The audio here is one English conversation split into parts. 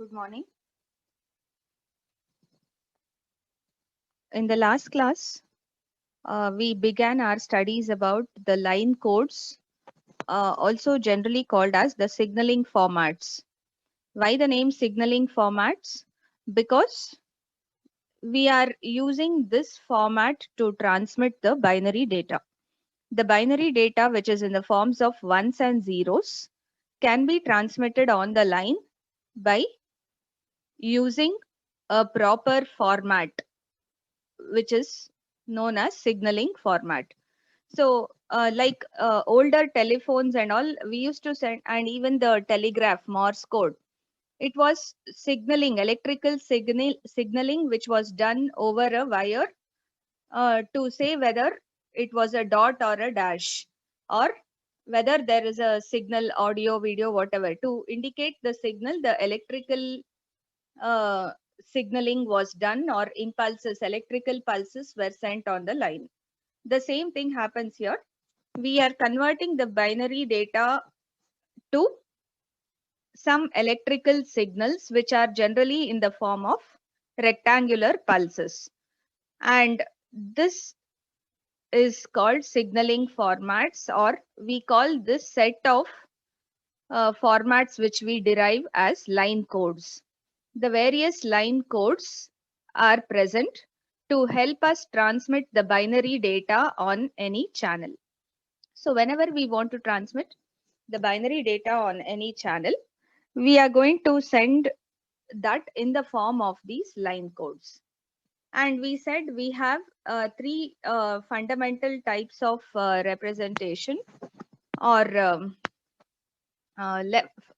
Good morning. In the last class, we began our studies about the line codes, also generally called as the signaling formats. Why the name signaling formats? Because we are using this format to transmit the binary data. The binary data, which is in the forms of ones and zeros, can be transmitted on the line by using a proper format, which is known as signaling format. So, older telephones and all, we used to send, and even the telegraph, Morse code, it was signaling, electrical signaling, which was done over a wire to say whether it was a dot or a dash, or whether there is a signal, audio, video, whatever, to indicate the signal, the electrical uh, signaling was done, or impulses, electrical pulses were sent on the line. The same thing happens here. We are converting the binary data to some electrical signals, which are generally in the form of rectangular pulses. And this is called signaling formats, or we call this set of formats which we derive as line codes. The various line codes are present to help us transmit the binary data on any channel. So whenever we want to transmit the binary data on any channel, we are going to send that in the form of these line codes. And we said we have three fundamental types of representation, or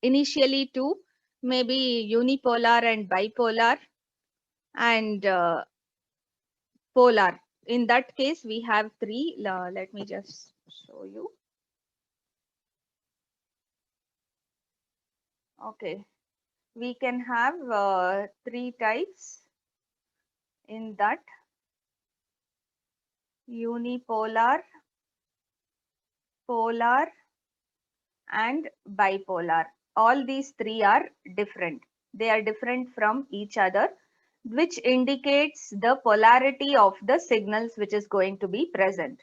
initially two, maybe unipolar and bipolar and polar. In that case, we have three. Let me just show you. Okay, we can have three types in that: unipolar, polar, and bipolar. All these three are different. They are different from each other, which indicates the polarity of the signals which is going to be present.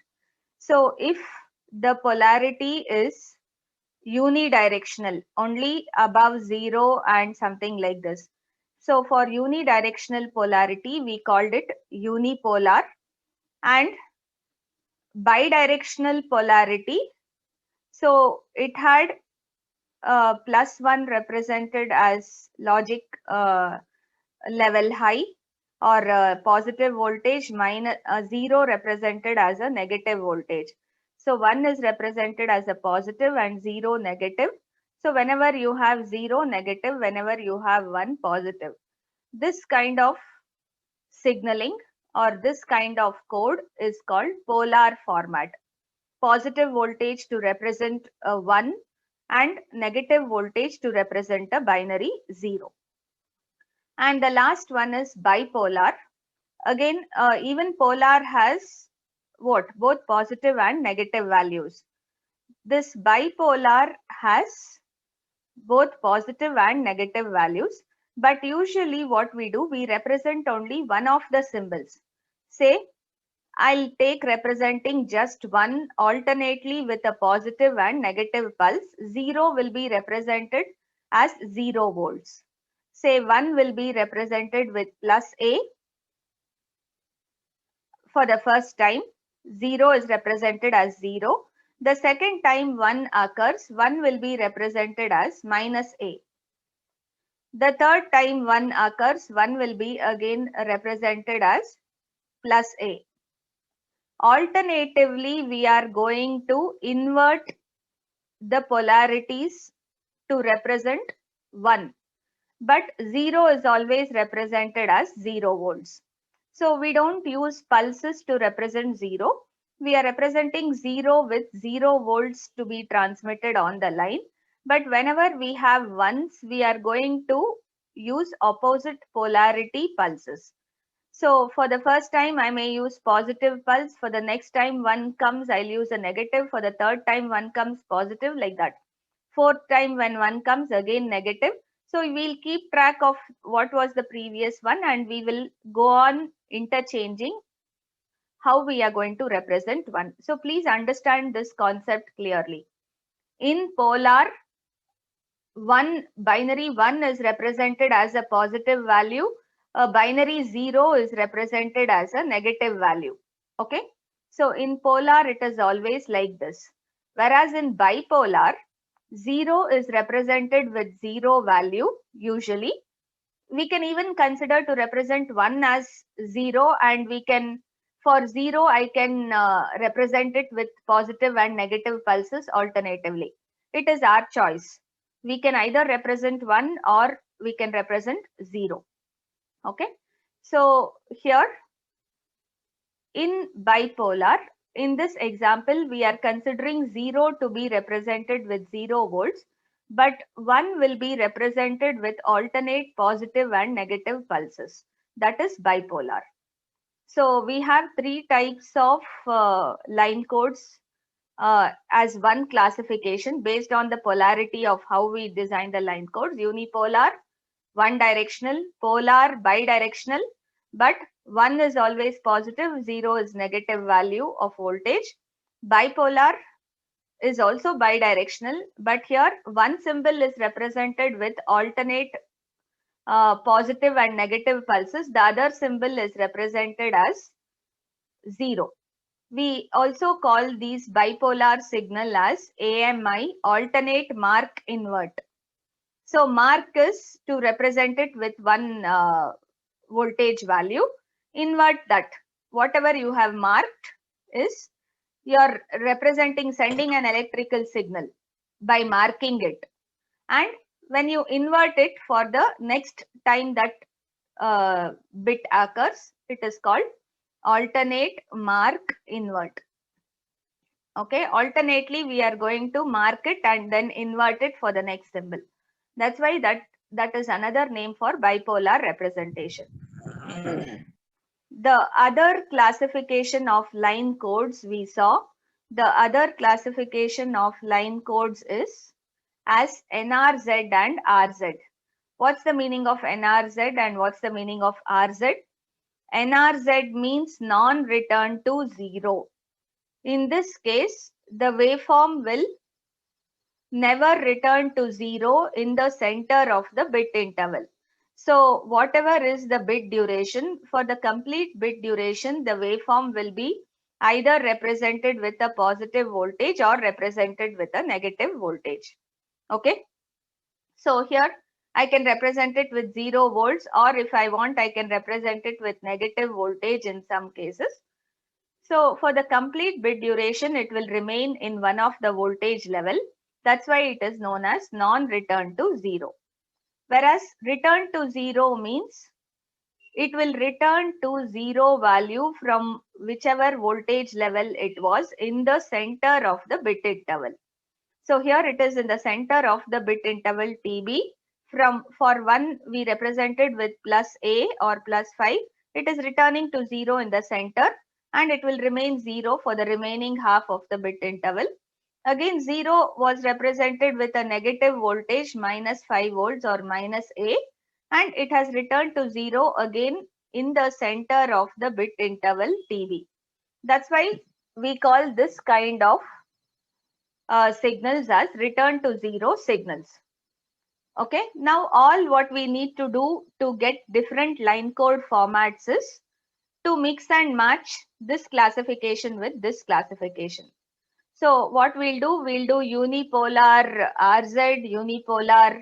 So if the polarity is unidirectional, only above zero and something like this. So for unidirectional polarity, we called it unipolar, and bidirectional polarity. So it had +1 represented as logic level high, or positive voltage, minus 0 represented as a negative voltage. So 1 is represented as a positive and 0 negative. So whenever you have 0 negative, whenever you have 1 positive, this kind of signaling or this kind of code is called polar format. Positive voltage to represent a 1 and negative voltage to represent a binary 0. And the last one is bipolar. Again, even polar has what? Both positive and negative values. This bipolar has both positive and negative values. But usually what we do, we represent only one of the symbols. Say, I'll take representing just one alternately with a positive and negative pulse. 0 will be represented as 0 volts. Say 1 will be represented with plus A. For the first time, 0 is represented as 0. The second time 1 occurs, 1 will be represented as minus A. The third time 1 occurs, 1 will be again represented as plus A. Alternatively, we are going to invert the polarities to represent 1. But 0 is always represented as 0 volts. So we don't use pulses to represent 0. We are representing 0 with 0 volts to be transmitted on the line. But whenever we have ones, we are going to use opposite polarity pulses. So for the first time, I may use positive pulse. For the next time one comes, I'll use a negative. For the third time one comes, positive, like that. Fourth time when one comes, again negative. So we'll keep track of what was the previous one and we will go on interchanging how we are going to represent one. So please understand this concept clearly. In polar, binary 1 is represented as a positive value, a binary 0 is represented as a negative value. Okay, so in polar it is always like this, whereas in bipolar 0 is represented with 0 value usually. We can even consider to represent 1 as 0, and we can, for 0 I can represent it with positive and negative pulses alternatively. It is our choice. We can either represent 1 or we can represent 0. Okay, so here in bipolar, in this example we are considering 0 to be represented with 0 volts, but 1 will be represented with alternate positive and negative pulses. That is bipolar. So we have three types of line codes as one classification based on the polarity of how we design the line codes: unipolar, one directional, polar, bidirectional, but 1 is always positive, 0 is negative value of voltage. Bipolar is also bidirectional, but here one symbol is represented with alternate positive and negative pulses. The other symbol is represented as 0. We also call these bipolar signal as AMI, alternate mark invert. So mark is to represent it with one voltage value. Invert that. Whatever you have marked is you're representing, sending an electrical signal by marking it. And when you invert it for the next time that bit occurs, it is called alternate mark invert. Okay, alternately we are going to mark it and then invert it for the next symbol. That's why that is another name for bipolar representation. The other classification of line codes we saw, the other classification of line codes is as NRZ and RZ. What's the meaning of NRZ and what's the meaning of RZ? NRZ means non-return to 0. In this case, the waveform will never return to 0 in the center of the bit interval. So whatever is the bit duration, for the complete bit duration, the waveform will be either represented with a positive voltage or represented with a negative voltage. Okay. So here I can represent it with 0 volts, or if I want, I can represent it with negative voltage in some cases. So for the complete bit duration, it will remain in one of the voltage level. That's why it is known as non-return to 0. Whereas return to 0 means it will return to 0 value from whichever voltage level it was in the center of the bit interval. So here it is in the center of the bit interval TB. For 1 we represented with plus A or plus 5. It is returning to 0 in the center and it will remain 0 for the remaining half of the bit interval. Again, 0 was represented with a negative voltage minus 5 volts or minus A, and it has returned to 0 again in the center of the bit interval TB. That's why we call this kind of signals as return to 0 signals. Okay, now all what we need to do to get different line code formats is to mix and match this classification with this classification. So what we'll do unipolar RZ, unipolar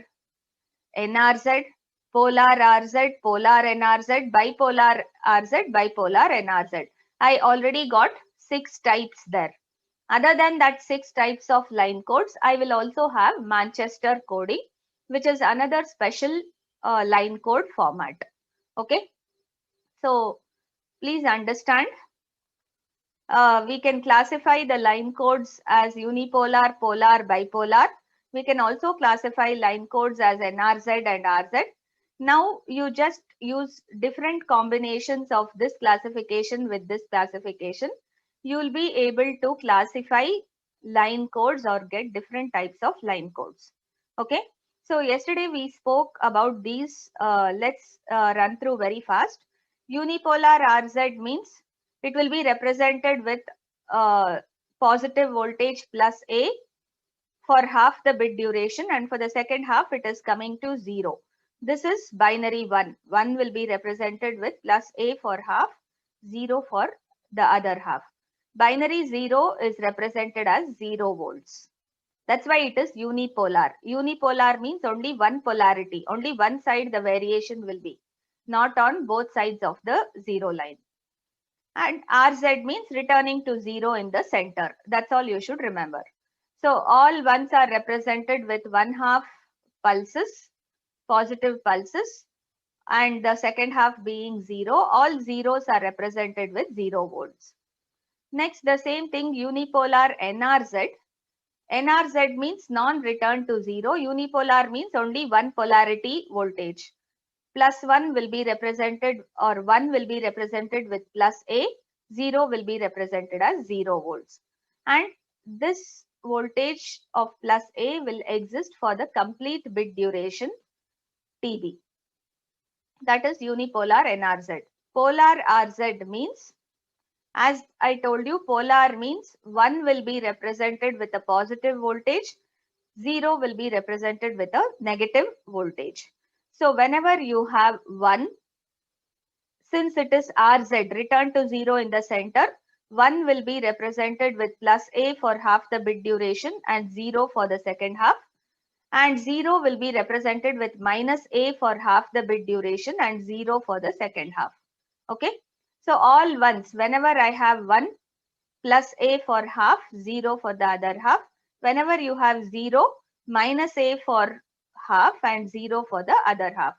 NRZ, polar RZ, polar NRZ, bipolar RZ, bipolar NRZ. I already got 6 types there. Other than that 6 types of line codes, I will also have Manchester coding, which is another special line code format. Okay. So please understand. We can classify the line codes as unipolar, polar, bipolar. We can also classify line codes as NRZ and RZ. Now you just use different combinations of this classification with this classification. You will be able to classify line codes or get different types of line codes. Okay. So yesterday we spoke about these. Let's run through very fast. Unipolar RZ means it will be represented with positive voltage plus A for half the bit duration, and for the second half it is coming to 0. This is binary 1. 1 will be represented with plus A for half, 0 for the other half. Binary 0 is represented as 0 volts. That's why it is unipolar. Unipolar means only one polarity, only one side the variation will be, not on both sides of the 0 line. And RZ means returning to 0 in the center. That's all you should remember. So all ones are represented with 1/2 pulses, positive pulses, and the second half being 0. All zeros are represented with 0 volts. Next, the same thing, unipolar NRZ. NRZ means non-return to 0. Unipolar means only one polarity voltage. Plus 1 will be represented, or 1 will be represented with plus A, 0 will be represented as 0 volts. And this voltage of plus A will exist for the complete bit duration TB. That is unipolar NRZ. Polar RZ means, as I told you, polar means 1 will be represented with a positive voltage, 0 will be represented with a negative voltage. So whenever you have 1, since it is RZ, return to 0 in the center, 1 will be represented with plus A for half the bit duration and 0 for the second half. And 0 will be represented with minus A for half the bit duration and 0 for the second half. Okay. So all ones, whenever I have 1, plus A for half, 0 for the other half. Whenever you have 0, minus A for half and 0 for the other half.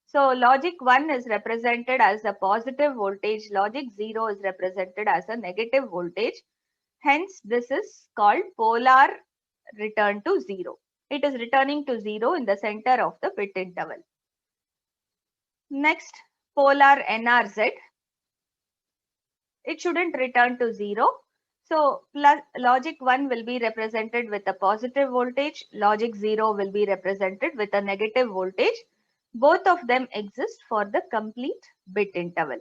So logic 1 is represented as a positive voltage, logic 0 is represented as a negative voltage. Hence, this is called polar return to 0. It is returning to 0 in the center of the bit interval. Next, polar NRZ. It shouldn't return to 0. So logic 1 will be represented with a positive voltage, logic 0 will be represented with a negative voltage. Both of them exist for the complete bit interval.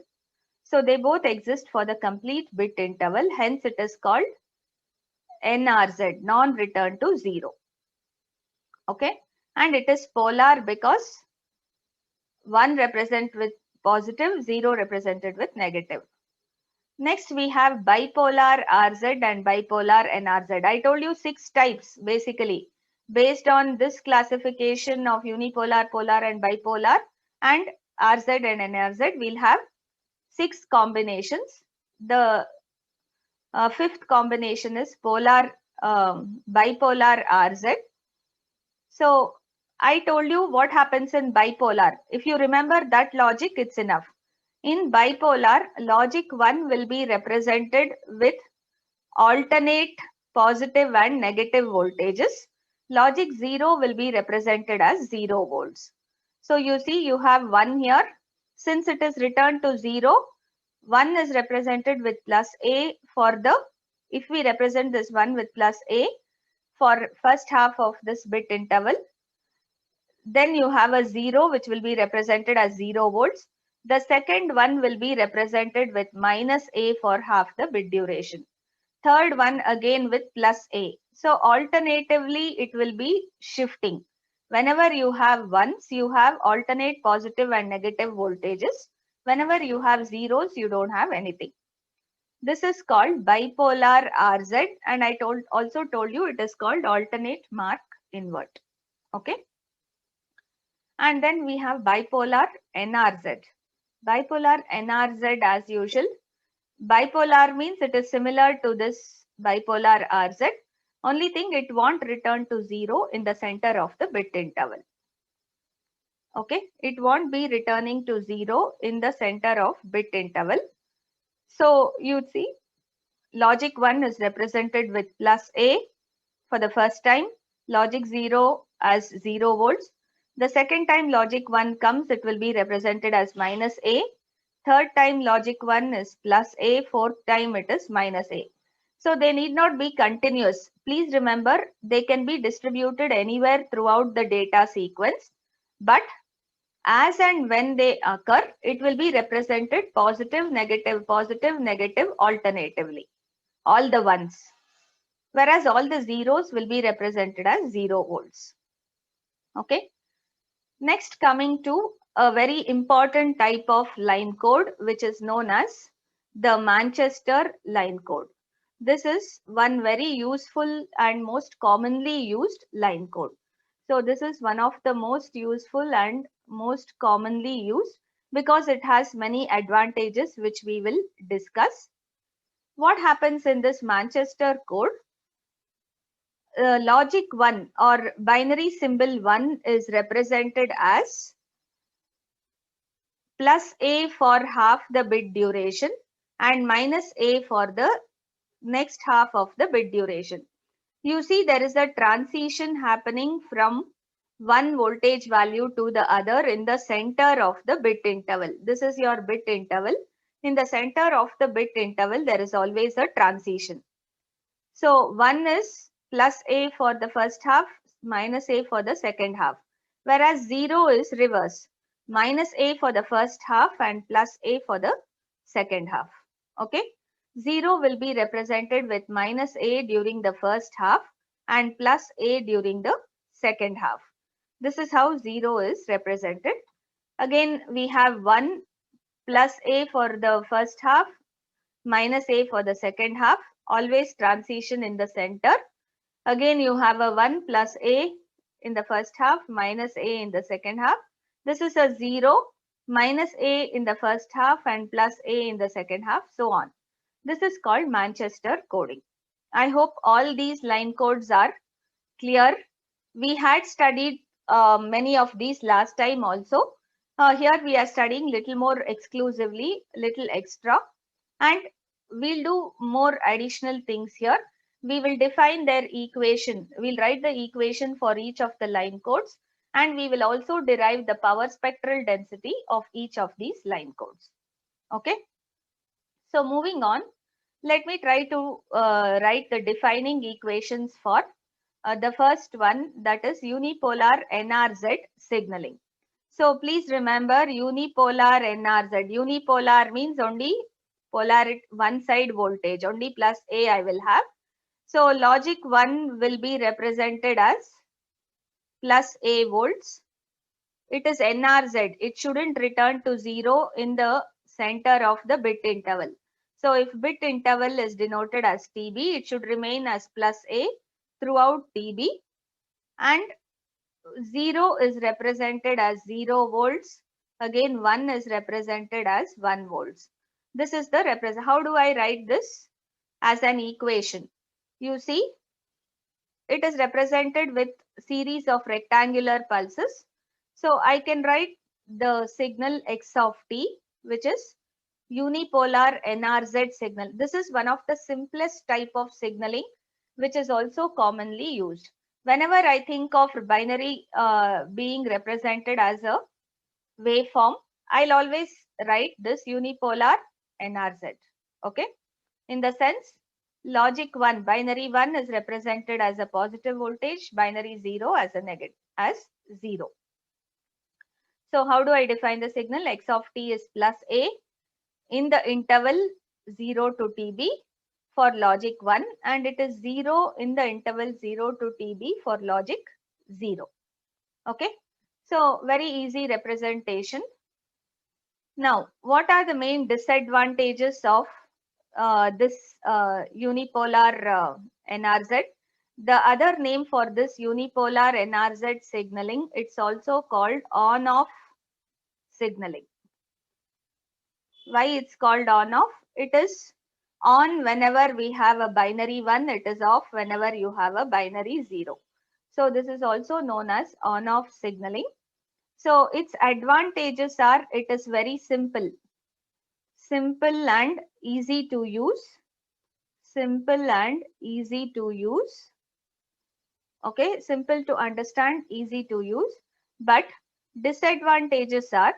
So they both exist for the complete bit interval. Hence it is called NRZ, non-return to 0. Okay. And it is polar because 1 represented with positive, 0 represented with negative. Next, we have bipolar RZ and bipolar NRZ. I told you 6 types basically. Based on this classification of unipolar, polar and bipolar and RZ and NRZ, we'll have 6 combinations. The fifth combination is bipolar RZ. So I told you what happens in bipolar. If you remember that logic, it's enough. In bipolar, logic 1 will be represented with alternate positive and negative voltages. Logic 0 will be represented as 0 volts. So you see you have 1 here. Since it is returned to 0, 1 is represented with plus A for the, if we represent this 1 with plus A for first half of this bit interval, then you have a 0 which will be represented as 0 volts. The second one will be represented with minus A for half the bit duration. Third one again with plus A. So alternatively it will be shifting. Whenever you have ones, you have alternate positive and negative voltages. Whenever you have zeros, you don't have anything. This is called bipolar RZ, and I also told you it is called alternate mark invert. Okay. And then we have bipolar NRZ. Bipolar NRZ as usual. Bipolar means it is similar to this bipolar RZ. Only thing, it won't return to 0 in the center of the bit interval. Okay, it won't be returning to 0 in the center of bit interval. So you see logic 1 is represented with plus A for the first time, logic 0 as 0 volts. The second time logic 1 comes, it will be represented as minus A. Third time logic 1 is plus A, fourth time it is minus A. So they need not be continuous. Please remember, they can be distributed anywhere throughout the data sequence, but as and when they occur, it will be represented positive, negative, alternatively, all the ones. Whereas all the zeros will be represented as 0 volts. Okay. Next, coming to a very important type of line code, which is known as the Manchester line code. This is one very useful and most commonly used line code. So this is one of the most useful and most commonly used because it has many advantages which we will discuss. What happens in this Manchester code? Logic 1 or binary symbol 1 is represented as plus A for half the bit duration and minus A for the next half of the bit duration. You see there is a transition happening from one voltage value to the other in the center of the bit interval. This is your bit interval. In the center of the bit interval, there is always a transition. So 1 is plus A for the first half, minus A for the second half. Whereas 0 is reverse, minus A for the first half and plus A for the second half. Okay. 0 will be represented with minus A during the first half and plus A during the second half. This is how 0 is represented. Again, we have 1 plus A for the first half, minus A for the second half, always transition in the center. Again, you have a 1 plus A in the first half, minus A in the second half. This is a 0, minus A in the first half and plus A in the second half, so on. This is called Manchester coding. I hope all these line codes are clear. We had studied many of these last time also. Here we are studying little more exclusively, little extra, and we'll do more additional things here. We will define their equation. We'll write the equation for each of the line codes, and we will also derive the power spectral density of each of these line codes. Okay. So moving on, let me try to write the defining equations for the first one, that is unipolar NRZ signaling. So please remember unipolar NRZ. Unipolar means only polarity, one side voltage, only plus A I will have. So logic 1 will be represented as plus A volts. It is NRZ. It shouldn't return to 0 in the center of the bit interval. So if bit interval is denoted as TB, it should remain as plus A throughout TB, and 0 is represented as 0 volts. Again, 1 is represented as 1 volts. This is the represent. How do I write this? As an equation. You see, it is represented with series of rectangular pulses. So I can write the signal x of t, which is unipolar NRZ signal. This is one of the simplest type of signaling, which is also commonly used. Whenever I think of binary being represented as a waveform, I'll always write this unipolar NRZ. Okay. In the sense, logic 1, binary 1 is represented as a positive voltage, binary 0 as a negative, as 0. So how do I define the signal? X of t is plus A in the interval 0 to TB for logic 1, and it is 0 in the interval 0 to TB for logic 0. Okay. So very easy representation. Now, what are the main disadvantages of this unipolar NRZ? The other name for this unipolar NRZ signaling, it's also called on-off signaling. Why it's called on-off? It is on whenever we have a binary 1, it is off whenever you have a binary 0. So this is also known as on-off signaling. So its advantages are, it is very simple. Simple and easy to use. Simple and easy to use. Okay, simple to understand, easy to use. But disadvantages are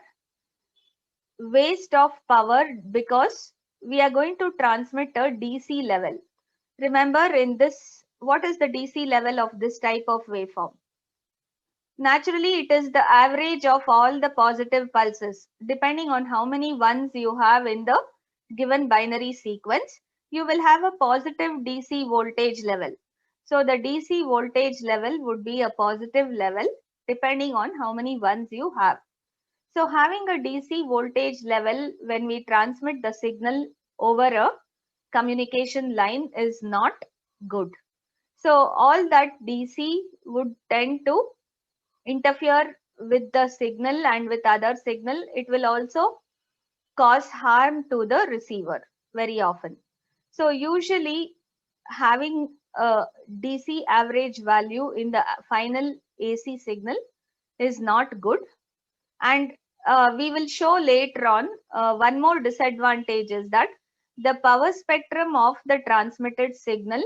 waste of power because we are going to transmit a DC level. Remember in this, what is the DC level of this type of waveform? Naturally, it is the average of all the positive pulses. Depending on how many ones you have in the given binary sequence, you will have a positive DC voltage level. So the DC voltage level would be a positive level depending on how many ones you have. So having a DC voltage level when we transmit the signal over a communication line is not good. So all that DC would tend to interfere with the signal and with other signal. It will also cause harm to the receiver very often. So usually having a DC average value in the final AC signal is not good. And we will show later on one more disadvantage is that the power spectrum of the transmitted signal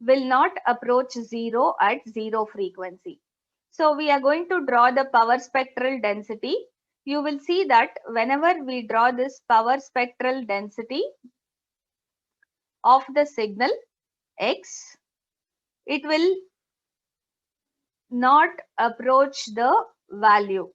will not approach zero at zero frequency. So we are going to draw the power spectral density. You will see that whenever we draw this power spectral density of the signal X, it will not approach the value.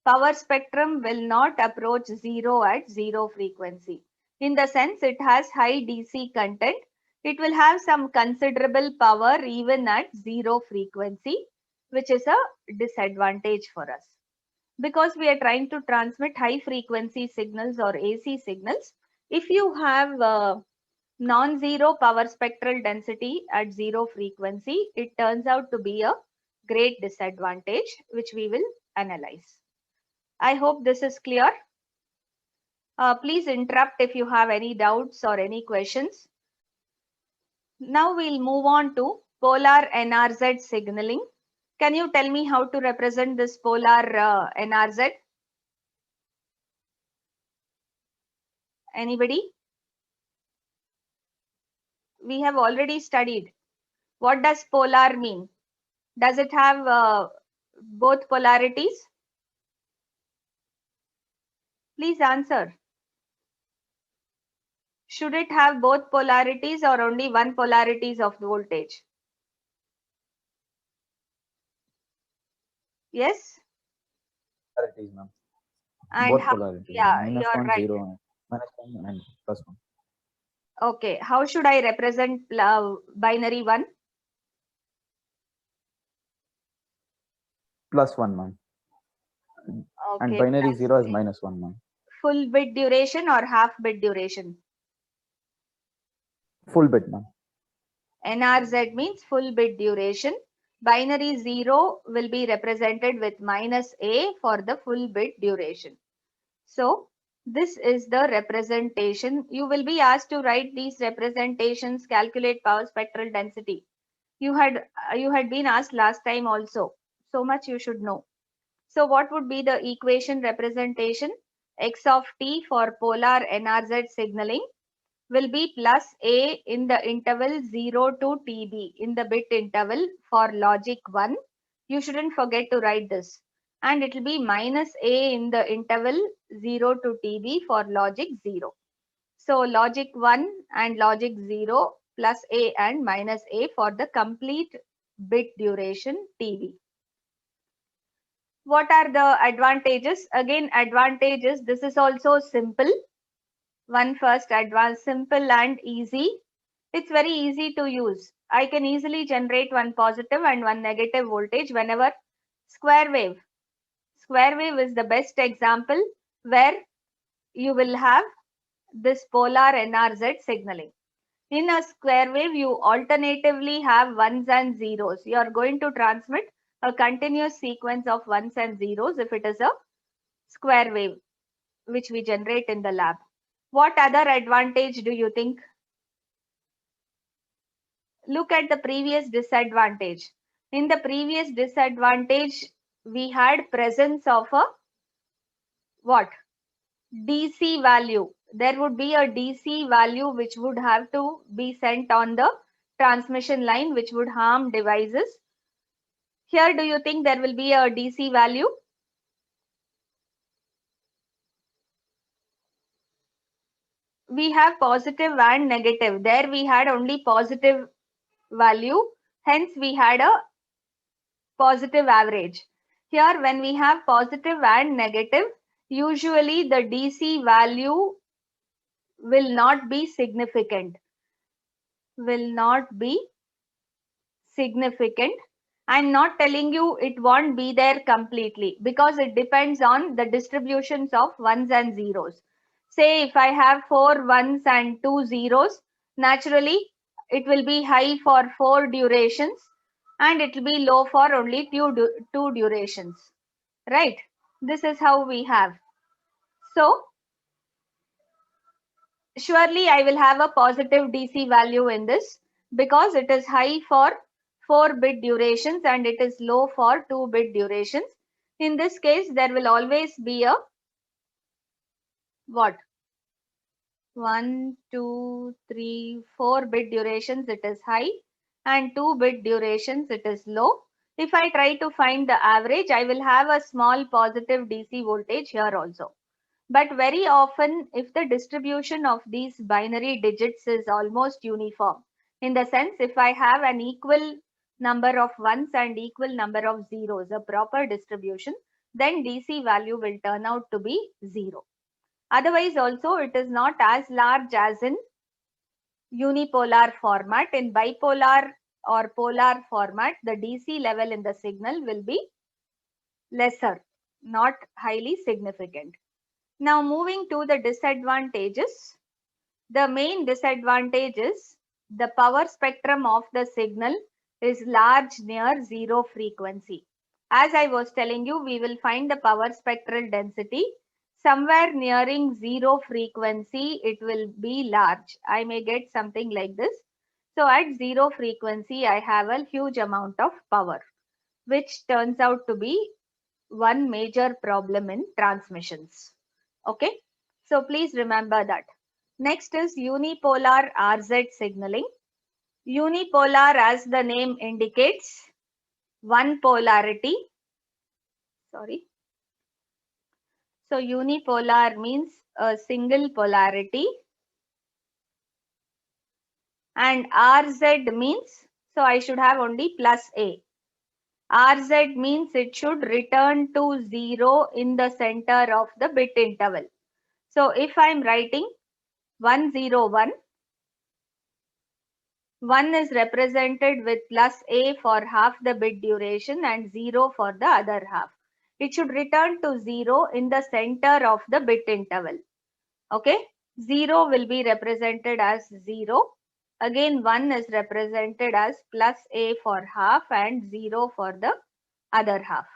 Power spectrum will not approach zero at zero frequency. In the sense it has high DC content, it will have some considerable power even at zero frequency, which is a disadvantage for us. Because we are trying to transmit high frequency signals or AC signals, if you have non-zero power spectral density at zero frequency, it turns out to be a great disadvantage, which we will analyze. I hope this is clear. Please interrupt if you have any doubts or any questions. Now we'll move on to polar NRZ signaling. Can you tell me how to represent this polar NRZ? Anybody? We have already studied. What does polar mean? Does it have both polarities? Please answer. Should it have both polarities or only one polarities of the voltage? Yes? Polarities, ma'am. And Both how? polarities. Yeah, Minus you're 1, right. 0, minus 1 and plus 1. Okay, how should I represent binary 1? Plus 1, ma'am. And Okay, binary plus 0 is minus 1, ma'am. full bit duration or half bit duration? Full bit, ma'am. NRZ means full bit duration. Binary 0 will be represented with minus A for the full bit duration. So this is the representation. You will be asked to write these representations, calculate power spectral density. You had been asked last time also. So much you should know. So what would be the equation representation? X of t for polar NRZ signaling will be plus A in the interval 0 to TB in the bit interval for logic 1. You shouldn't forget to write this. And it will be minus A in the interval 0 to TB for logic 0. So logic 1 and logic 0 plus A and minus A for the complete bit duration TB. What are the advantages? Again, advantages, this is also simple. One first advanced, simple and easy. It's very easy to use. I can easily generate one positive and one negative voltage whenever square wave. Square wave is the best example where you will have this polar NRZ signaling. In a square wave, you alternatively have ones and zeros. You are going to transmit a continuous sequence of ones and zeros if it is a square wave, which we generate in the lab. What other advantage do you think? Look at the previous disadvantage. In the previous disadvantage, we had presence of a what? DC value. There would be a DC value which would have to be sent on the transmission line, which would harm devices. Here, do you think there will be a DC value? we have positive and negative. There we had only positive value, hence we had a positive average. Here when we have positive and negative, usually the DC value will not be significant. Will not be significant. I'm not telling you it won't be there completely because it depends on the distributions of ones and zeros. Say if I have 4 ones and 2 zeros, naturally it will be high for 4 durations and it will be low for only 2 durations. Right? This is how we have. So surely I will have a positive DC value in this because it is high for 4-bit durations and it is low for 2-bit durations. In this case, there will always be a what? 1, 2, 3, 4-bit durations it is high and 2-bit durations it is low. If I try to find the average, I will have a small positive DC voltage here also. But very often, if the distribution of these binary digits is almost uniform, in the sense if I have an equal number of ones and equal number of zeros, a proper distribution, then DC value will turn out to be 0. Otherwise also it is not as large as in unipolar format. In bipolar or polar format, the DC level in the signal will be lesser, not highly significant. Now moving to the disadvantages. The main disadvantage is the power spectrum of the signal is large near zero frequency. As I was telling you, we will find the power spectral density somewhere nearing zero frequency. It will be large. I may get something like this. So at zero frequency, I have a huge amount of power, which turns out to be one major problem in transmissions. Okay, so please remember that. Next is unipolar RZ signaling. Unipolar, as the name indicates, one polarity. Sorry. So unipolar means a single polarity. And RZ means, so I should have only plus A. RZ means it should return to 0 in the center of the bit interval. So if I am writing 101, 1 is represented with plus A for half the bit duration and 0 for the other half. It should return to 0 in the center of the bit interval. Okay, 0 will be represented as 0. Again, 1 is represented as plus A for half and 0 for the other half.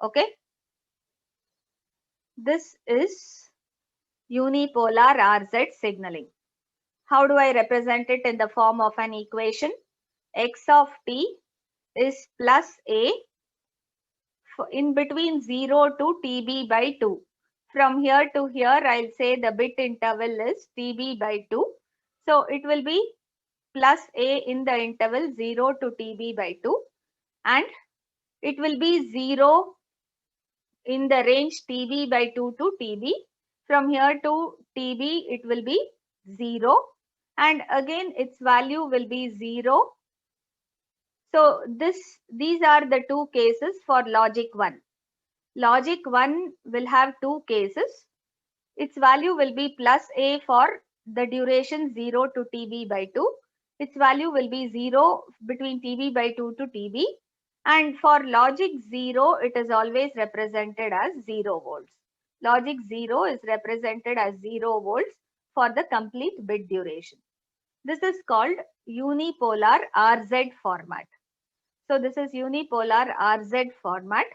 Okay, this is unipolar RZ signaling. How do I represent it in the form of an equation? X of t is plus A in between 0 to TB by 2. From here to here, I'll say the bit interval is TB by 2. So it will be plus A in the interval 0 to TB by 2. And it will be 0 in the range TB by 2 to TB. From here to TB, it will be 0. And again, its value will be 0. So these are the two cases for logic 1. Logic 1 will have two cases. Its value will be plus A for the duration 0 to TB by 2. Its value will be 0 between TB by 2 to TB. And for logic 0, it is always represented as 0 volts. Logic 0 is represented as 0 volts for the complete bit duration. This is called unipolar RZ format. So this is unipolar RZ format.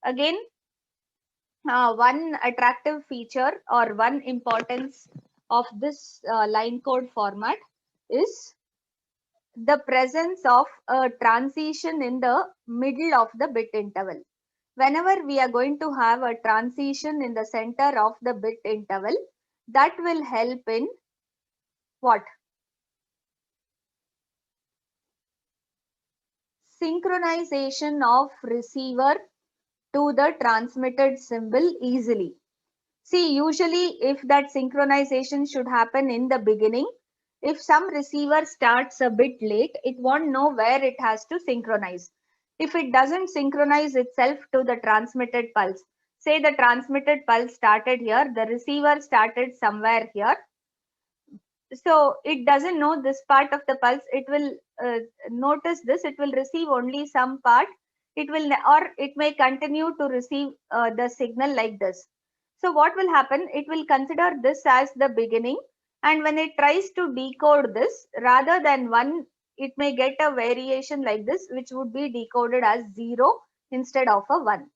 Again, one attractive feature or one importance of this line code format is the presence of a transition in the middle of the bit interval. Whenever we are going to have a transition in the center of the bit interval, that will help in what? Synchronization of receiver to the transmitted symbol easily. See, usually if that synchronization should happen in the beginning, if some receiver starts a bit late, it won't know where it has to synchronize. If it doesn't synchronize itself to the transmitted pulse, say the transmitted pulse started here, the receiver started somewhere here. So it doesn't know this part of the pulse. It will notice this. It will receive only some part. It will, or it may continue to receive the signal like this. So what will happen? It will consider this as the beginning, and when it tries to decode this, rather than 1, it may get a variation like this, which would be decoded as 0 instead of a 1.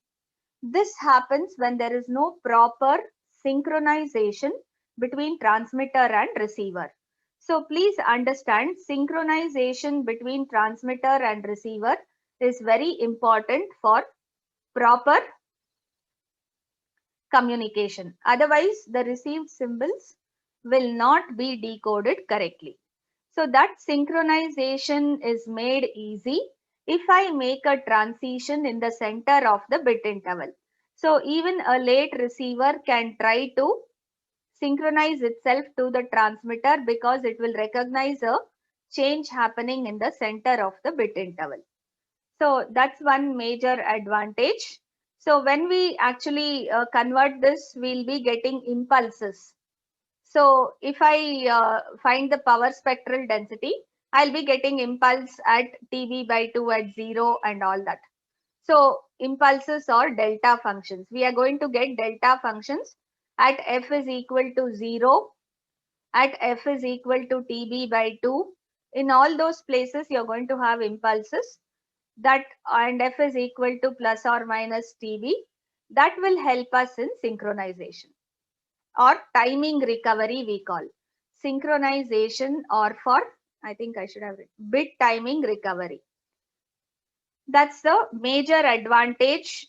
This happens when there is no proper synchronization between transmitter and receiver. So please understand, synchronization between transmitter and receiver is very important for proper communication. Otherwise, the received symbols will not be decoded correctly. So that synchronization is made easy if I make a transition in the center of the bit interval. So even a late receiver can try to synchronize itself to the transmitter because it will recognize a change happening in the center of the bit interval. So that's one major advantage. So when we actually convert this, we'll be getting impulses. So if I find the power spectral density, I'll be getting impulse at TB by 2 at 0 and all that. So impulses or delta functions. We are going to get delta functions at f is equal to 0, at f is equal to TB by 2. In all those places, you're going to have impulses that, and f is equal to plus or minus TB. That will help us in synchronization or timing recovery, we call synchronization, or for, I think I should have written, bit timing recovery. That's the major advantage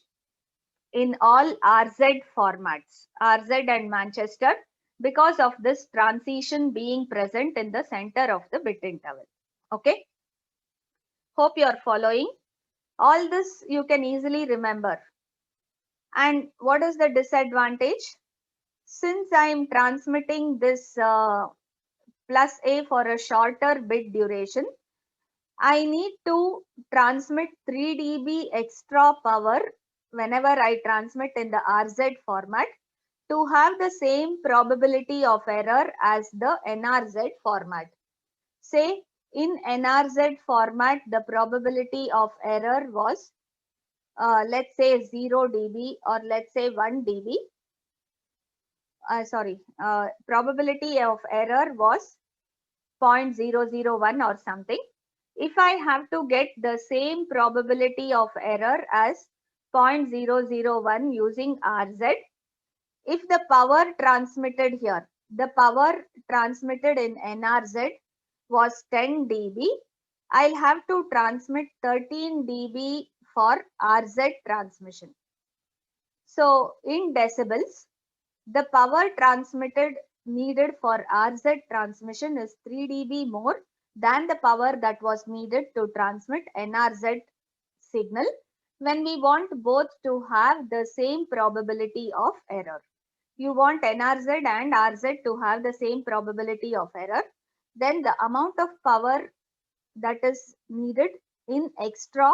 in all RZ formats, RZ and Manchester, because of this transition being present in the center of the bit interval. Okay. Hope you are following. All this you can easily remember. And what is the disadvantage? Since I am transmitting this plus A for a shorter bit duration, I need to transmit 3 dB extra power whenever I transmit in the RZ format to have the same probability of error as the NRZ format. Say in NRZ format, the probability of error was let's say 0 dB or let's say 1 dB. Probability of error was 0.001 or something. If I have to get the same probability of error as 0.001 using RZ, if the power transmitted here, the power transmitted in NRZ was 10 dB, I'll have to transmit 13 dB for RZ transmission. So in decibels, the power transmitted needed for RZ transmission is 3 dB more than the power that was needed to transmit NRZ signal when we want both to have the same probability of error. You want NRZ and RZ to have the same probability of error, then the amount of power that is needed in extra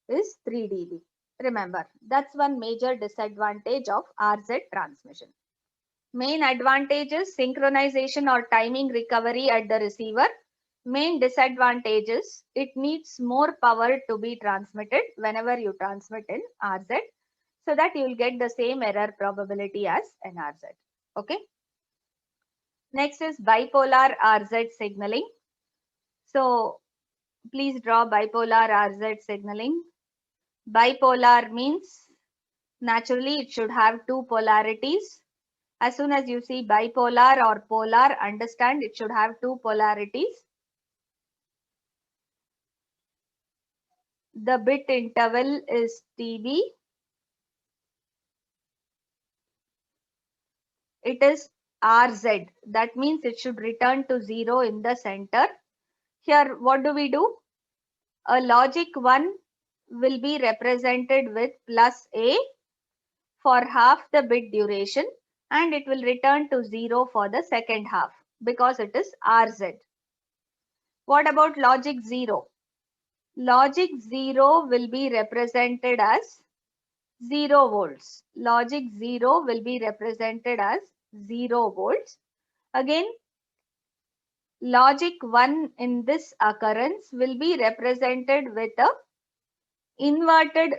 is 3 dB. Remember, that's one major disadvantage of RZ transmission. Main advantage is synchronization or timing recovery at the receiver. Main disadvantage is it needs more power to be transmitted whenever you transmit in RZ, so that you will get the same error probability as NRZ. Okay. Next is bipolar RZ signaling. So please draw bipolar RZ signaling. Bipolar means naturally it should have two polarities. As soon as you see bipolar or polar, understand it should have two polarities. The bit interval is TB. It is RZ. That means it should return to 0 in the center. Here, what do we do? A logic 1 will be represented with plus A for half the bit duration. and it will return to 0 for the second half because it is RZ. What about logic 0? Logic 0 will be represented as 0 volts. Logic 0 will be represented as 0 volts. Again, logic 1 in this occurrence will be represented with a inverted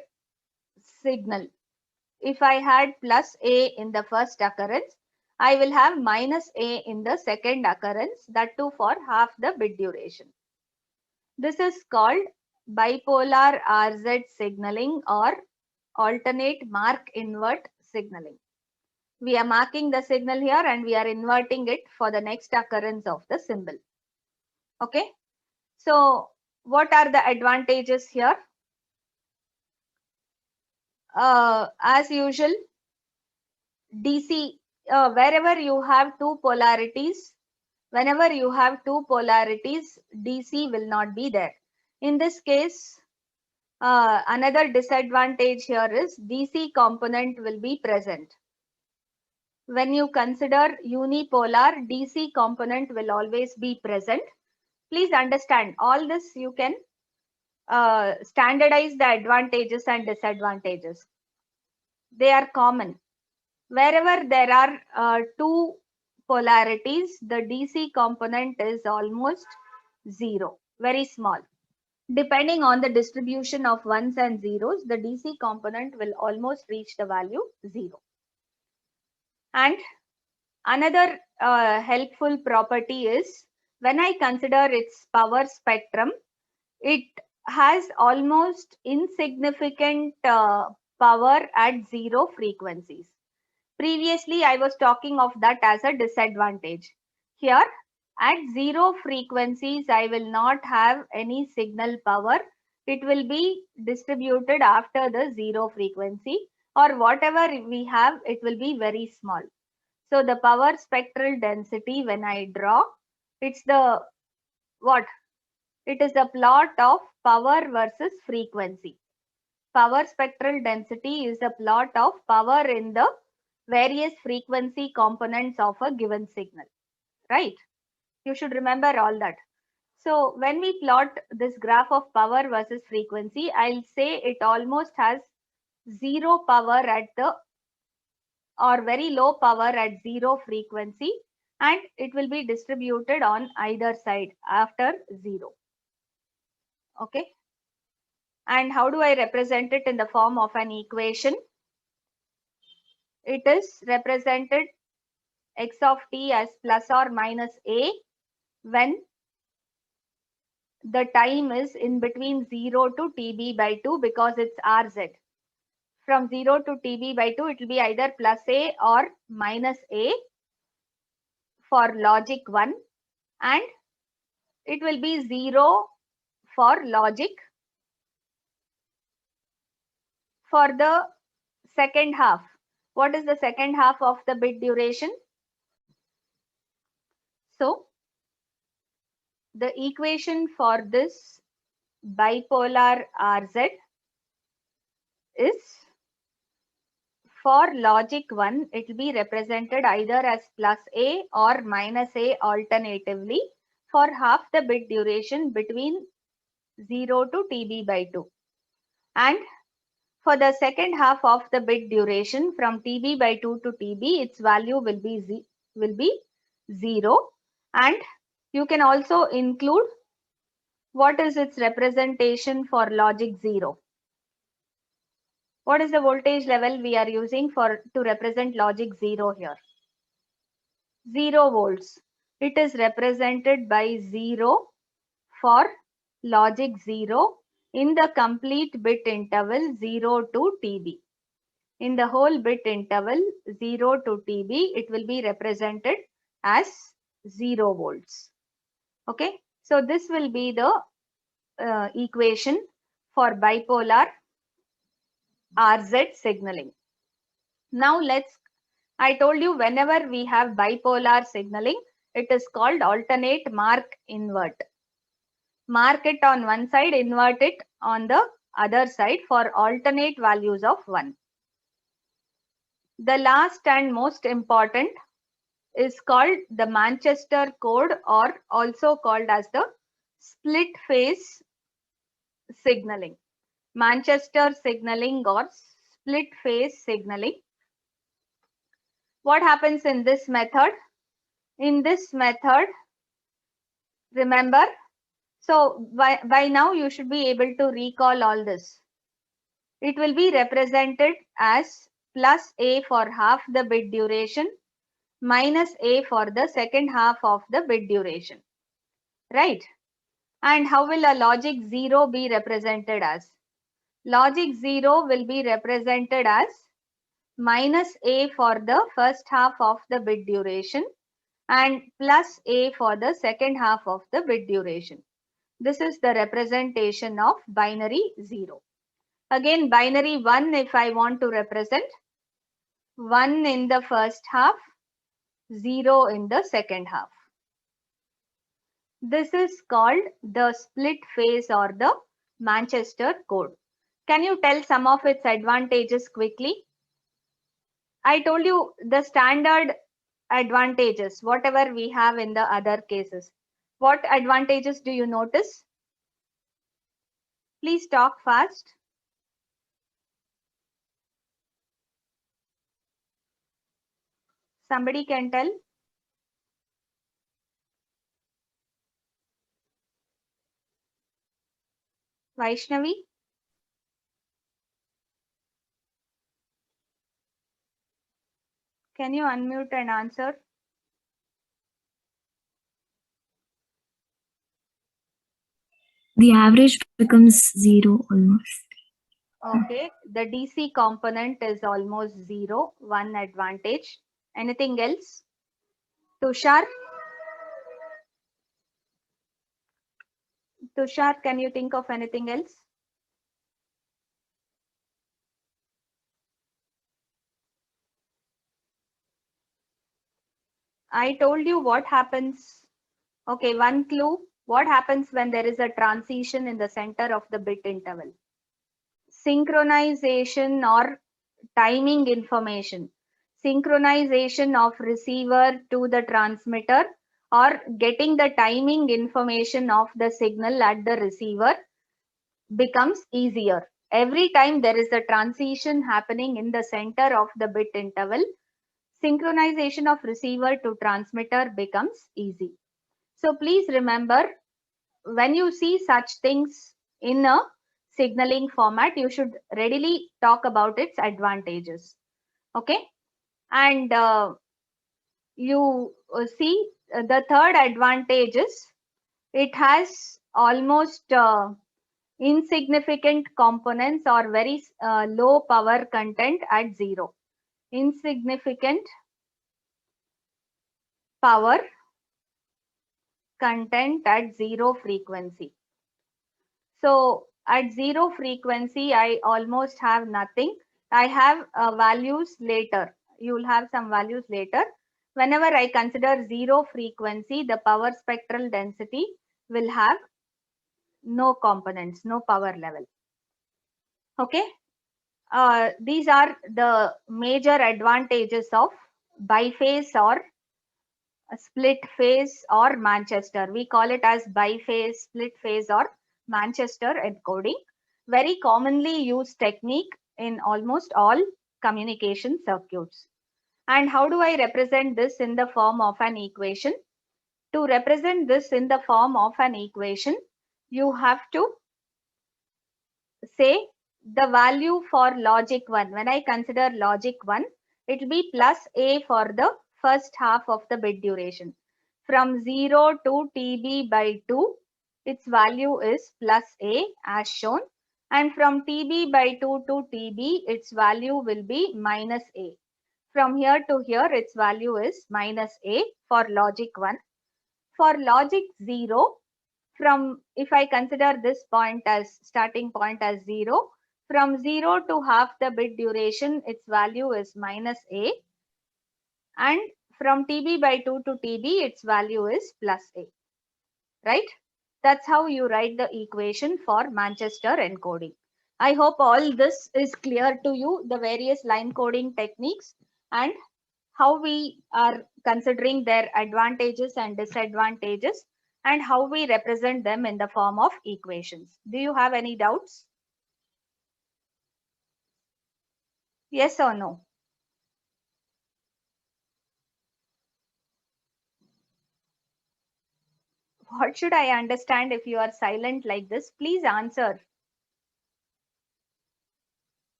signal. If I had plus A in the first occurrence, I will have minus A in the second occurrence, that too for half the bit duration. This is called bipolar RZ signaling or alternate mark invert signaling. We are marking the signal here and we are inverting it for the next occurrence of the symbol. Okay. So what are the advantages here? As usual, DC, wherever you have two polarities, whenever you have two polarities, DC will not be there. In this case, another disadvantage here is DC component will be present. When you consider unipolar, DC component will always be present. Please understand all this. You can standardize the advantages and disadvantages. They are common. Wherever there are two polarities, the DC component is almost 0, very small. Depending on the distribution of ones and zeros, the DC component will almost reach the value 0. And another helpful property is when I consider its power spectrum, it has almost insignificant power at 0 frequencies. Previously, I was talking of that as a disadvantage. Here, at 0 frequencies, I will not have any signal power. It will be distributed after the 0 frequency, or whatever we have, it will be very small. So the power spectral density, when I draw, it's the what? It is a plot of power versus frequency. Power spectral density is a plot of power in the various frequency components of a given signal, right? You should remember all that. So when we plot this graph of power versus frequency, I'll say it almost has 0 power at the, or very low power at 0 frequency, and it will be distributed on either side after 0. Okay. And how do I represent it in the form of an equation? It is represented x of t as plus or minus a when the time is in between 0 to TB by 2 because it's RZ. From 0 to TB by 2, it will be either plus a or minus a for logic 1, and it will be 0 for logic for the second half. What is the second half of the bit duration? So the equation for this bipolar RZ is, for logic 1, it will be represented either as plus a or minus a alternatively for half the bit duration between 0 to TB by 2. And for the second half of the bit duration from TB by 2 to TB, its value will be 0. And you can also include what is its representation for logic 0. What is the voltage level we are using to represent logic 0 here? 0 volts. It is represented by 0 for logic 0 in the complete bit interval 0 to TB. In the whole bit interval 0 to TB, it will be represented as 0 volts. Okay, so this will be the equation for bipolar RZ signaling. Now I told you whenever we have bipolar signaling, it is called alternate mark invert. Mark it on one side, invert it on the other side for alternate values of 1. The last and most important is called the Manchester code, or also called as the split phase signaling. Manchester signaling or split phase signaling. What happens in this method? In this method, remember, so by now you should be able to recall all this. It will be represented as plus A for half the bit duration minus A for the second half of the bit duration, right? And how will a logic 0 be represented as? Logic 0 will be represented as minus A for the first half of the bit duration and plus A for the second half of the bit duration. This is the representation of binary 0. Again, binary 1, if I want to represent 1 in the first half, 0 in the second half. This is called the split phase or the Manchester code. Can you tell some of its advantages quickly? I told you the standard advantages, whatever we have in the other cases. What advantages do you notice? Please talk fast. Somebody can tell. Vaishnavi? Can you unmute and answer? The average becomes 0 almost. Okay, the DC component is almost 0, one advantage. Anything else? Tushar? Tushar, can you think of anything else? I told you what happens. Okay, one clue. What happens when there is a transition in the center of the bit interval? Synchronization or timing information. Synchronization of receiver to the transmitter or getting the timing information of the signal at the receiver becomes easier. Every time there is a transition happening in the center of the bit interval, synchronization of receiver to transmitter becomes easy. So please remember, when you see such things in a signaling format, you should readily talk about its advantages. Okay. And you see the third advantage is it has almost insignificant components or very low power content at 0. Insignificant power content at 0 frequency. So at 0 frequency, I almost have nothing. I have values later. You will have some values later. Whenever I consider 0 frequency, the power spectral density will have no components, no power level. Okay. These are the major advantages of biphase or split phase or Manchester. We call it as biphase, split phase or Manchester encoding. Very commonly used technique in almost all communication circuits. And how do I represent this in the form of an equation? To represent this in the form of an equation, you have to say the value for logic 1. When I consider logic 1, it will be plus A for the first half of the bit duration. From 0 to TB by 2, its value is plus A as shown. And from TB by 2 to TB, its value will be minus A. From here to here, its value is minus A for logic 1. For logic 0, from if I consider this point as starting point as 0, from 0 to half the bit duration, its value is minus A. And from TB by 2 to TB, its value is plus A. Right? That's how you write the equation for Manchester encoding. I hope all this is clear to you, the various line coding techniques. and how we are considering their advantages and disadvantages, and how we represent them in the form of equations. Do you have any doubts? Yes or no? What should I understand if you are silent like this? Please answer.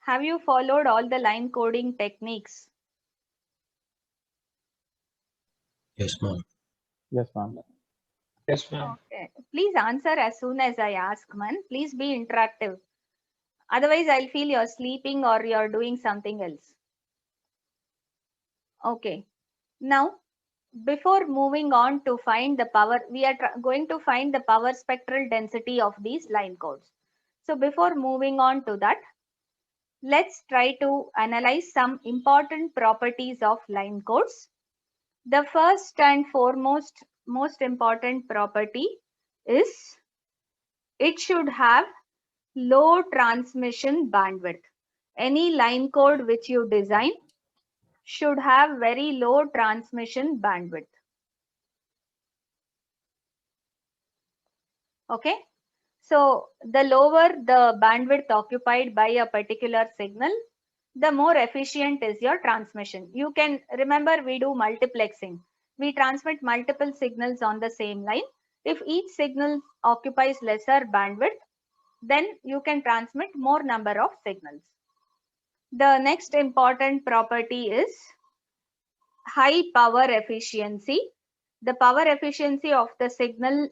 Have you followed all the line coding techniques? Yes, ma'am. Yes, ma'am. Yes, ma'am. Okay. Please answer as soon as I ask, man. Please be interactive. Otherwise, I'll feel you're sleeping or you're doing something else. Okay. Now, before moving on to find the power, we are going to find the power spectral density of these line codes. So before moving on to that, let's try to analyze some important properties of line codes. The first and foremost, most important property is it should have low transmission bandwidth. Any line code which you design should have very low transmission bandwidth. Okay. So the lower the bandwidth occupied by a particular signal, the more efficient is your transmission. You can remember we do multiplexing. We transmit multiple signals on the same line. If each signal occupies lesser bandwidth, then you can transmit more number of signals. The next important property is high power efficiency. The power efficiency of the signal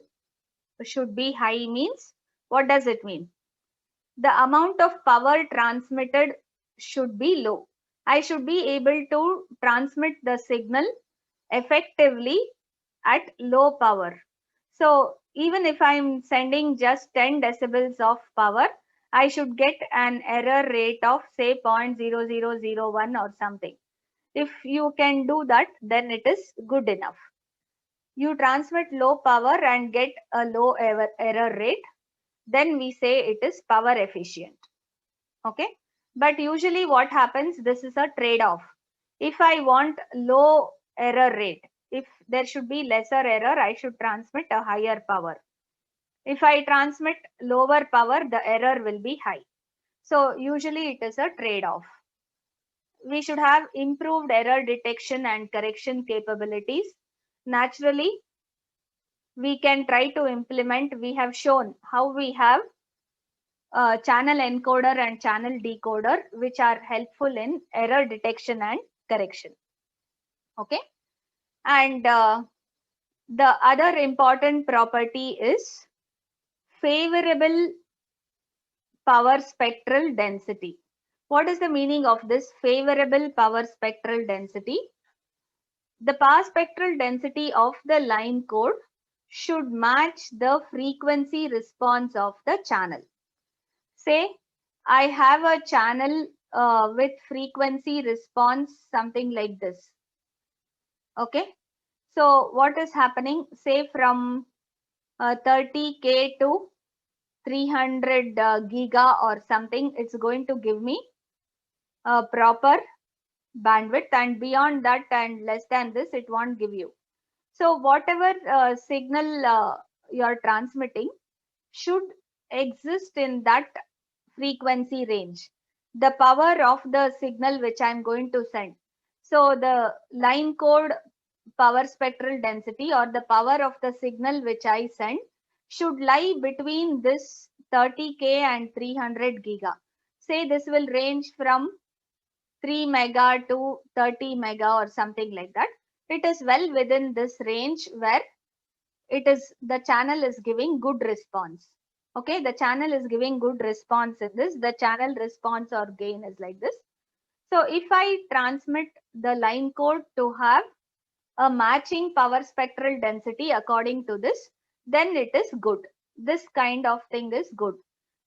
should be high means, what does it mean? The amount of power transmitted should be low. I should be able to transmit the signal effectively at low power. So even if I'm sending just 10 decibels of power, I should get an error rate of say 0.0001 or something. If you can do that, then it is good enough. You transmit low power and get a low error rate, then we say it is power efficient. Okay. But usually what happens, this is a trade-off. If I want low error rate, if there should be lesser error, I should transmit a higher power. If I transmit lower power, the error will be high. So usually it is a trade-off. We should have improved error detection and correction capabilities. Naturally, we can try to implement, we have shown how we have channel encoder and channel decoder, which are helpful in error detection and correction. Okay. And the other important property is favorable power spectral density. What is the meaning of this favorable power spectral density? The power spectral density of the line code should match the frequency response of the channel. Say I have a channel with frequency response something like this. Okay. So what is happening? Say from 30K to 300 giga or something, it's going to give me a proper bandwidth, and beyond that and less than this, it won't give you. So whatever signal you're transmitting should exist in that frequency range, the power of the signal which I'm going to send. So the line code power spectral density or the power of the signal which I send should lie between this 30K and 300 giga. Say this will range from 3 mega to 30 mega or something like that. It is well within this range where it is the channel is giving good response. Okay, the channel is giving good response in this. The channel response or gain is like this. So if I transmit the line code to have a matching power spectral density according to this, then it is good. This kind of thing is good.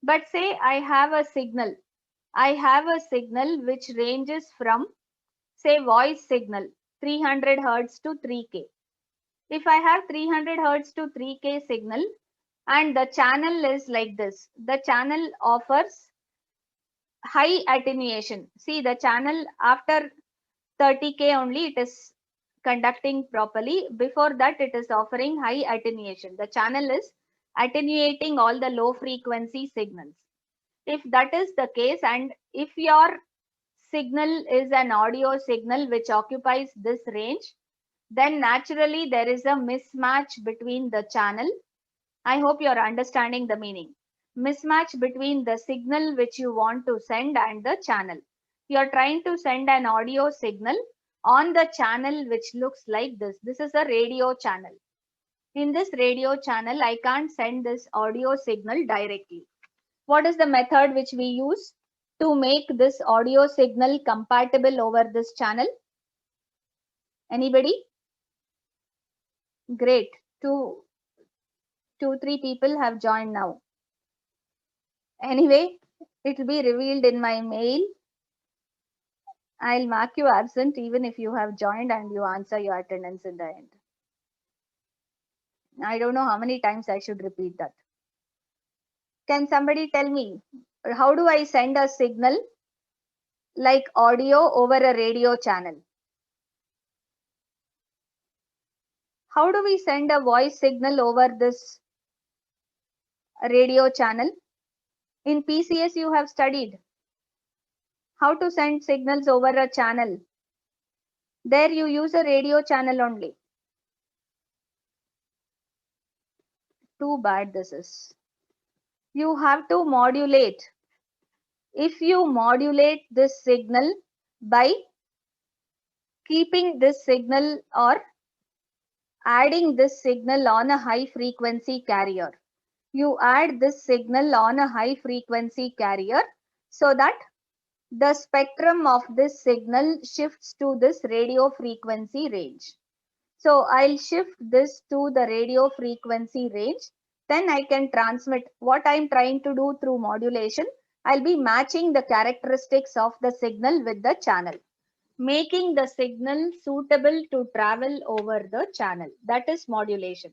But say I have a signal. I have a signal which ranges from, say, voice signal 300 Hertz to 3K. If I have 300 Hertz to 3K signal and the channel is like this, the channel offers high attenuation. See the channel after 30K only it is conducting properly. Before that it is offering high attenuation. The channel is attenuating all the low frequency signals. If that is the case, and if your signal is an audio signal which occupies this range, then naturally there is a mismatch between the channel. I hope you are understanding the meaning. Mismatch between the signal which you want to send and the channel. You are trying to send an audio signal on the channel which looks like this. This is a radio channel. In this radio channel, I can't send this audio signal directly. What is the method which we use to make this audio signal compatible over this channel? Anybody? Great. Two, three people have joined now. Anyway, it will be revealed in my mail. I'll mark you absent even if you have joined and you answer your attendance in the end. I don't know how many times I should repeat that. Can somebody tell me, how do I send a signal like audio over a radio channel? How do we send a voice signal over this radio channel? In PCS you have studied how to send signals over a channel. There you use a radio channel only. Too bad this is. You have to modulate. If you modulate this signal by keeping this signal or adding this signal on a high frequency carrier, you add this signal on a high frequency carrier so that the spectrum of this signal shifts to this radio frequency range. So I'll shift this to the radio frequency range. Then I can transmit what I'm trying to do through modulation. I'll be matching the characteristics of the signal with the channel, making the signal suitable to travel over the channel. That is modulation.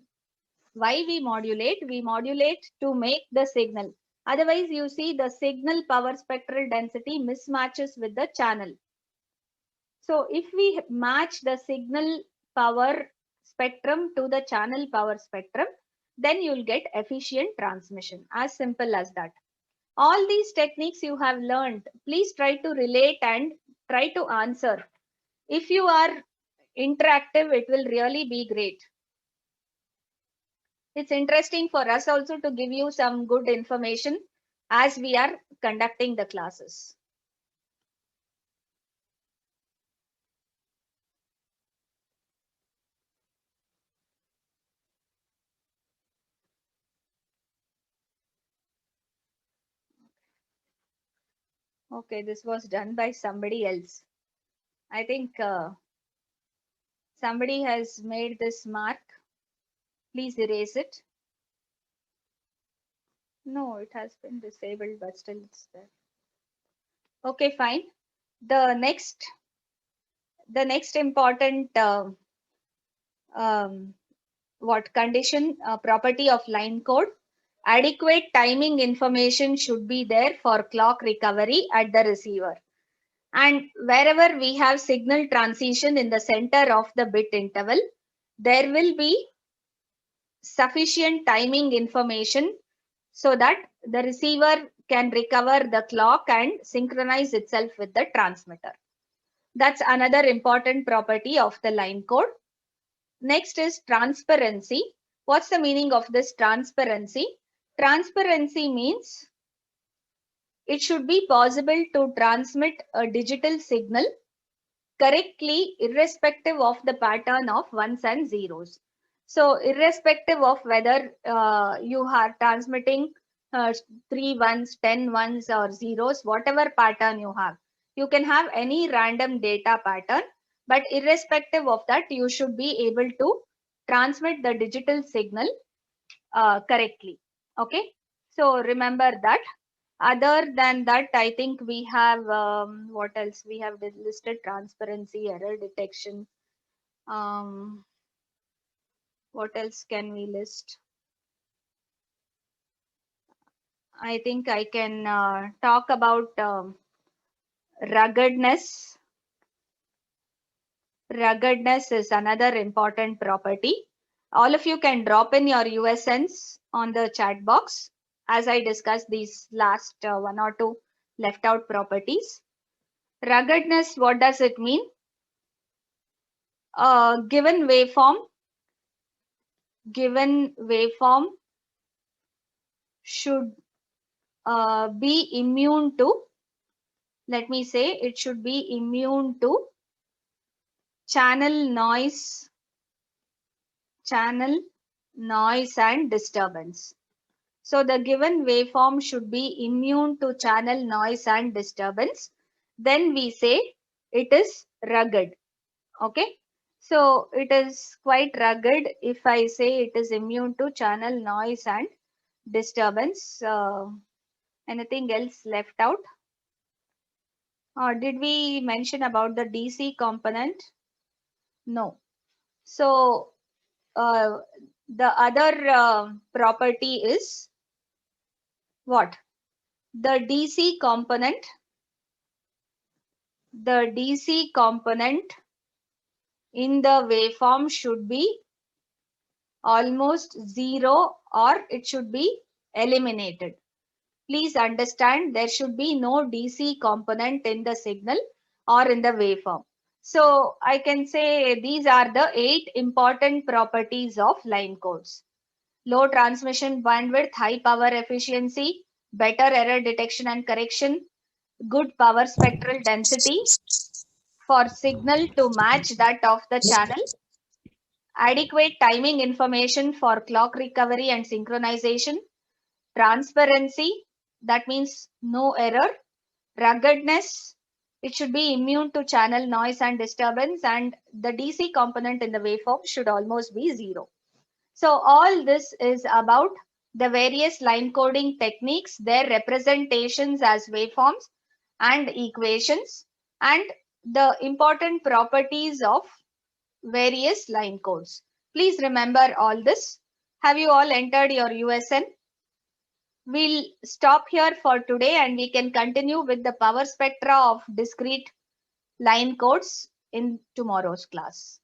Why we modulate? We modulate to make the signal. Otherwise, you see the signal power spectral density mismatches with the channel. So if we match the signal power spectrum to the channel power spectrum, then you'll get efficient transmission. As simple as that. All these techniques you have learned, please try to relate and try to answer. If you are interactive, it will really be great. It's interesting for us also to give you some good information as we are conducting the classes. Okay, this was done by somebody else. I think somebody has made this mark. Please erase it. No, it has been disabled, but still it's there. Okay, fine. The next important condition, property of line code. Adequate timing information should be there for clock recovery at the receiver. And wherever we have signal transition in the center of the bit interval, there will be sufficient timing information so that the receiver can recover the clock and synchronize itself with the transmitter. That's another important property of the line code. Next is transparency. What's the meaning of this transparency? Transparency means it should be possible to transmit a digital signal correctly irrespective of the pattern of ones and zeros. So irrespective of whether you are transmitting 3 ones, 10 ones or zeros, whatever pattern you have. You can have any random data pattern, but irrespective of that, you should be able to transmit the digital signal correctly. Okay, so remember that. Other than that, I think we have what else? We have listed transparency, error detection. What else can we list? I think I can talk about ruggedness. Ruggedness is another important property. All of you can drop in your USNs on the chat box as I discuss these last one or two left out properties. Ruggedness, what does it mean? Given waveform should be immune to, let me say, it should be immune to channel noise and disturbance. So the given waveform should be immune to channel noise and disturbance. Then we say it is rugged. Okay. So it is quite rugged if I say it is immune to channel noise and disturbance. Anything else left out? Or did we mention about the DC component? No. So the other property is what? The DC component. The DC component in the waveform should be almost zero or it should be eliminated. Please understand there should be no DC component in the signal or in the waveform. So I can say these are the 8 important properties of line codes. Low transmission bandwidth, high power efficiency, better error detection and correction, good power spectral density for signal to match that of the channel, adequate timing information for clock recovery and synchronization, transparency, that means no error, ruggedness, it should be immune to channel noise and disturbance, and the DC component in the waveform should almost be zero. So all this is about the various line coding techniques, their representations as waveforms and equations, and the important properties of various line codes. Please remember all this. Have you all entered your USN? We'll stop here for today and we can continue with the power spectra of discrete line codes in tomorrow's class.